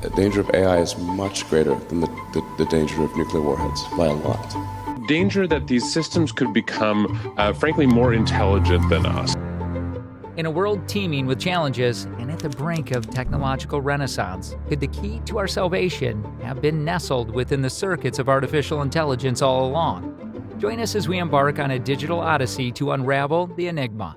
the danger of AI is much greater than the danger of nuclear warheads by a lot. Danger that these systems could become, frankly, more intelligent than us. In a world teeming with challenges and at the brink of technological renaissance, could the key to our salvation have been nestled within the circuits of artificial intelligence all along? Join us as we embark on a digital odyssey to unravel the enigma.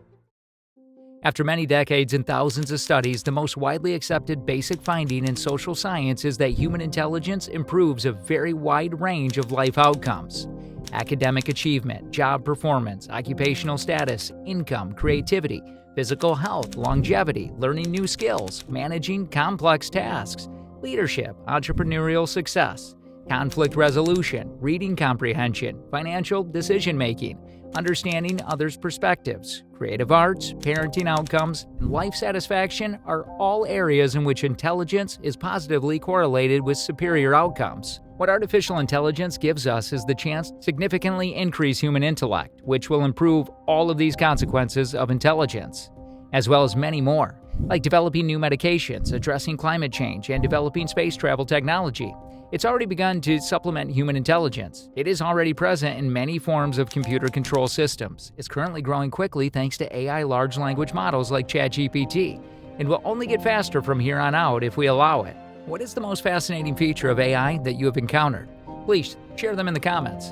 After many decades and thousands of studies, the most widely accepted basic finding in social science is that human intelligence improves a very wide range of life outcomes. Academic achievement, job performance, occupational status, income, creativity, physical health, longevity, learning new skills, managing complex tasks, leadership, entrepreneurial success, conflict resolution, reading comprehension, financial decision-making, understanding others' perspectives, creative arts, parenting outcomes, and life satisfaction are all areas in which intelligence is positively correlated with superior outcomes. What artificial intelligence gives us is the chance to significantly increase human intellect, which will improve all of these consequences of intelligence, as well as many more, like developing new medications, addressing climate change, and developing space travel technology. It's already begun to supplement human intelligence. It is already present in many forms of computer control systems. It's currently growing quickly thanks to AI large language models like ChatGPT, and will only get faster from here on out if we allow it. What is the most fascinating feature of AI that you have encountered? Please share them in the comments.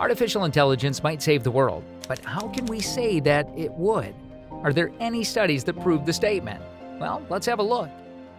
Artificial intelligence might save the world, but how can we say that it would? Are there any studies that prove the statement? Well, let's have a look.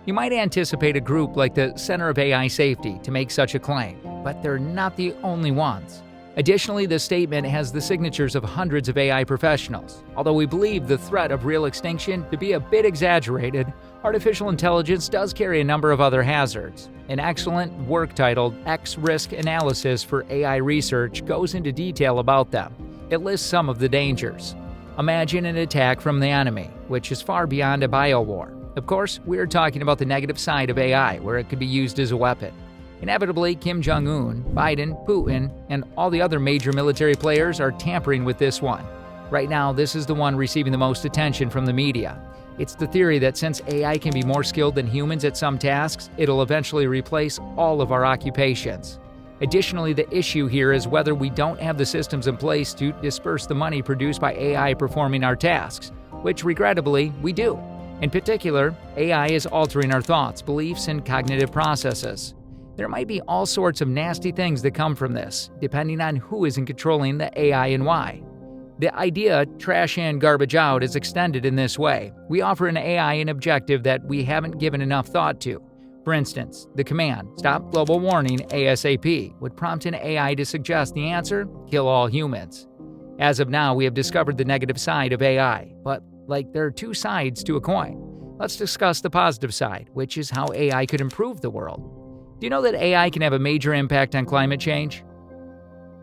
You might anticipate a group like the Center of AI Safety to make such a claim, but they're not the only ones. Additionally, this statement has the signatures of hundreds of AI professionals. Although we believe the threat of real extinction to be a bit exaggerated, artificial intelligence does carry a number of other hazards. An excellent work titled X-Risk Analysis for AI Research goes into detail about them. It lists some of the dangers. Imagine an attack from the enemy, which is far beyond a biowar. Of course, we're talking about the negative side of AI, where it could be used as a weapon. Inevitably, Kim Jong-un, Biden, Putin, and all the other major military players are tampering with this one. Right now, this is the one receiving the most attention from the media. It's the theory that since AI can be more skilled than humans at some tasks, it'll eventually replace all of our occupations. Additionally, the issue here is whether we don't have the systems in place to disperse the money produced by AI performing our tasks, which regrettably, we do. In particular, AI is altering our thoughts, beliefs, and cognitive processes. There might be all sorts of nasty things that come from this, depending on who isn't controlling the AI and why. The idea, trash in, garbage out, is extended in this way. We offer an AI an objective that we haven't given enough thought to. For instance, the command, stop global warming ASAP, would prompt an AI to suggest the answer, kill all humans. As of now, we have discovered the negative side of AI, but there are two sides to a coin. Let's discuss the positive side, which is how AI could improve the world. Do you know that AI can have a major impact on climate change?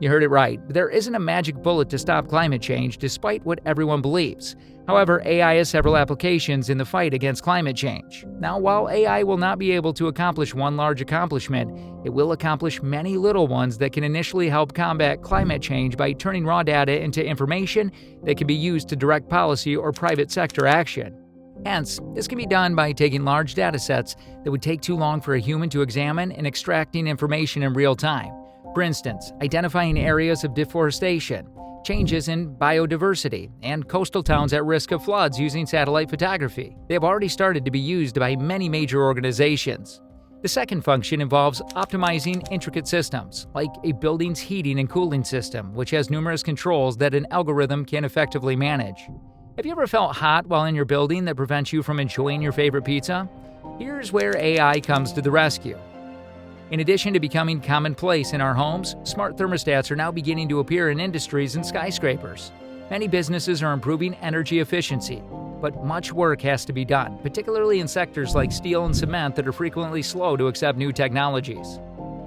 You heard it right. There isn't a magic bullet to stop climate change, despite what everyone believes. However, AI has several applications in the fight against climate change. Now, while AI will not be able to accomplish one large accomplishment, it will accomplish many little ones that can initially help combat climate change by turning raw data into information that can be used to direct policy or private sector action. Hence, this can be done by taking large data sets that would take too long for a human to examine and extracting information in real time. For instance, identifying areas of deforestation, changes in biodiversity, and coastal towns at risk of floods using satellite photography. They have already started to be used by many major organizations. The second function involves optimizing intricate systems, like a building's heating and cooling system, which has numerous controls that an algorithm can effectively manage. Have you ever felt hot while in your building that prevents you from enjoying your favorite pizza? Here's where AI comes to the rescue. In addition to becoming commonplace in our homes, smart thermostats are now beginning to appear in industries and skyscrapers. Many businesses are improving energy efficiency, but much work has to be done, particularly in sectors like steel and cement that are frequently slow to accept new technologies.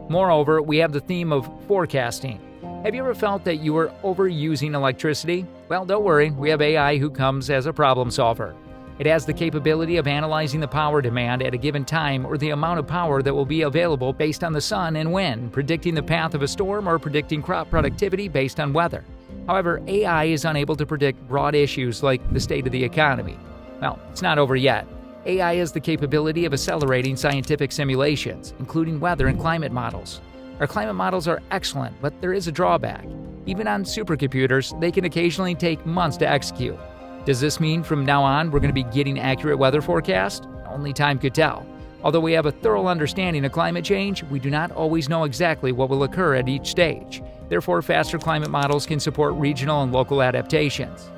Moreover, we have the theme of forecasting. Have you ever felt that you were overusing electricity? Well, don't worry, we have AI who comes as a problem solver. It has the capability of analyzing the power demand at a given time or the amount of power that will be available based on the sun and wind, predicting the path of a storm or predicting crop productivity based on weather. However, AI is unable to predict broad issues like the state of the economy. Well, it's not over yet. AI has the capability of accelerating scientific simulations, including weather and climate models. Our climate models are excellent, but there is a drawback. Even on supercomputers, they can occasionally take months to execute. Does this mean from now on we're going to be getting accurate weather forecasts? Only time could tell. Although we have a thorough understanding of climate change, we do not always know exactly what will occur at each stage. Therefore, faster climate models can support regional and local adaptations.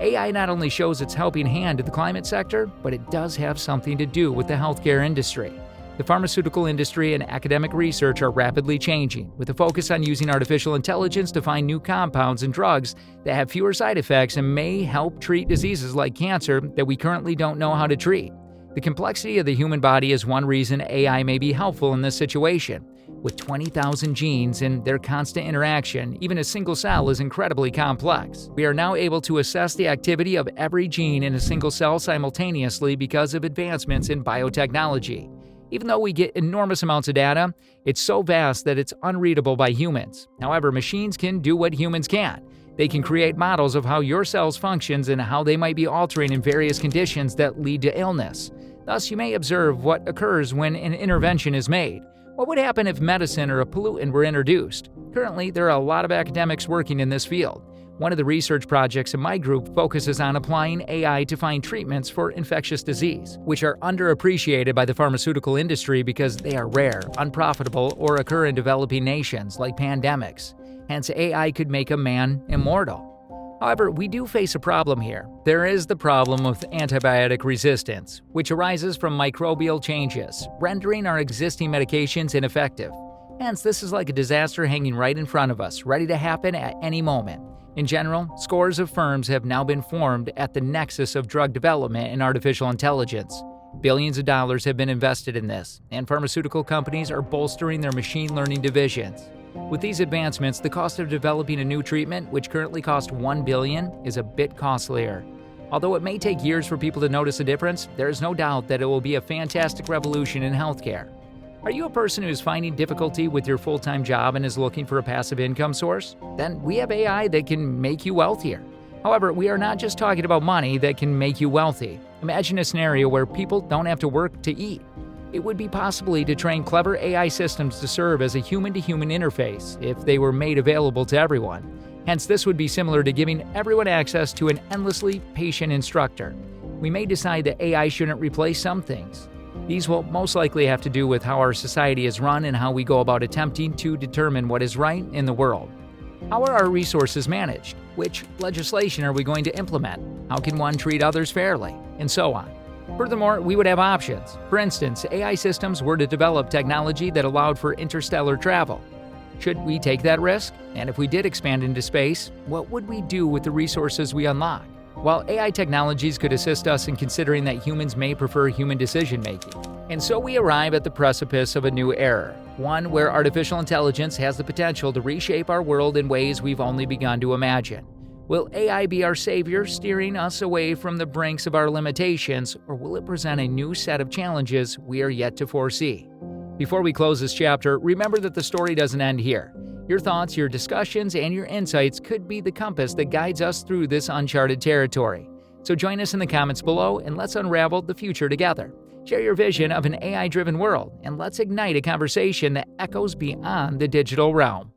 AI not only shows its helping hand to the climate sector, but it does have something to do with the healthcare industry. The pharmaceutical industry and academic research are rapidly changing, with a focus on using artificial intelligence to find new compounds and drugs that have fewer side effects and may help treat diseases like cancer that we currently don't know how to treat. The complexity of the human body is one reason AI may be helpful in this situation. With 20,000 genes and their constant interaction, even a single cell is incredibly complex. We are now able to assess the activity of every gene in a single cell simultaneously because of advancements in biotechnology. Even though we get enormous amounts of data, it's so vast that it's unreadable by humans. However, machines can do what humans can't. They can create models of how your cells functions and how they might be altering in various conditions that lead to illness. Thus, you may observe what occurs when an intervention is made. What would happen if medicine or a pollutant were introduced? Currently, there are a lot of academics working in this field. One of the research projects in my group focuses on applying AI to find treatments for infectious disease, which are underappreciated by the pharmaceutical industry because they are rare, unprofitable, or occur in developing nations like pandemics. Hence, AI could make a man immortal. However, we do face a problem here. There is the problem of antibiotic resistance, which arises from microbial changes, rendering our existing medications ineffective. Hence, this is like a disaster hanging right in front of us, ready to happen at any moment. In general, scores of firms have now been formed at the nexus of drug development and artificial intelligence. Billions of dollars have been invested in this, and pharmaceutical companies are bolstering their machine learning divisions. With these advancements, the cost of developing a new treatment, which currently costs $1 billion, is a bit costlier. Although it may take years for people to notice a difference, there is no doubt that it will be a fantastic revolution in healthcare. Are you a person who is finding difficulty with your full-time job and is looking for a passive income source? Then we have AI that can make you wealthier. However, we are not just talking about money that can make you wealthy. Imagine a scenario where people don't have to work to eat. It would be possible to train clever AI systems to serve as a human-to-human interface if they were made available to everyone. Hence, this would be similar to giving everyone access to an endlessly patient instructor. We may decide that AI shouldn't replace some things. These will most likely have to do with how our society is run and how we go about attempting to determine what is right in the world. How are our resources managed? Which legislation are we going to implement? How can one treat others fairly? And so on. Furthermore, we would have options. For instance, AI systems were to develop technology that allowed for interstellar travel. Should we take that risk? And if we did expand into space, what would we do with the resources we unlock? While AI technologies could assist us in considering that humans may prefer human decision-making. And so we arrive at the precipice of a new era, one where artificial intelligence has the potential to reshape our world in ways we've only begun to imagine. Will AI be our savior, steering us away from the brinks of our limitations, or will it present a new set of challenges we are yet to foresee? Before we close this chapter, remember that the story doesn't end here. Your thoughts, your discussions, and your insights could be the compass that guides us through this uncharted territory. So join us in the comments below and let's unravel the future together. Share your vision of an AI-driven world, and let's ignite a conversation that echoes beyond the digital realm.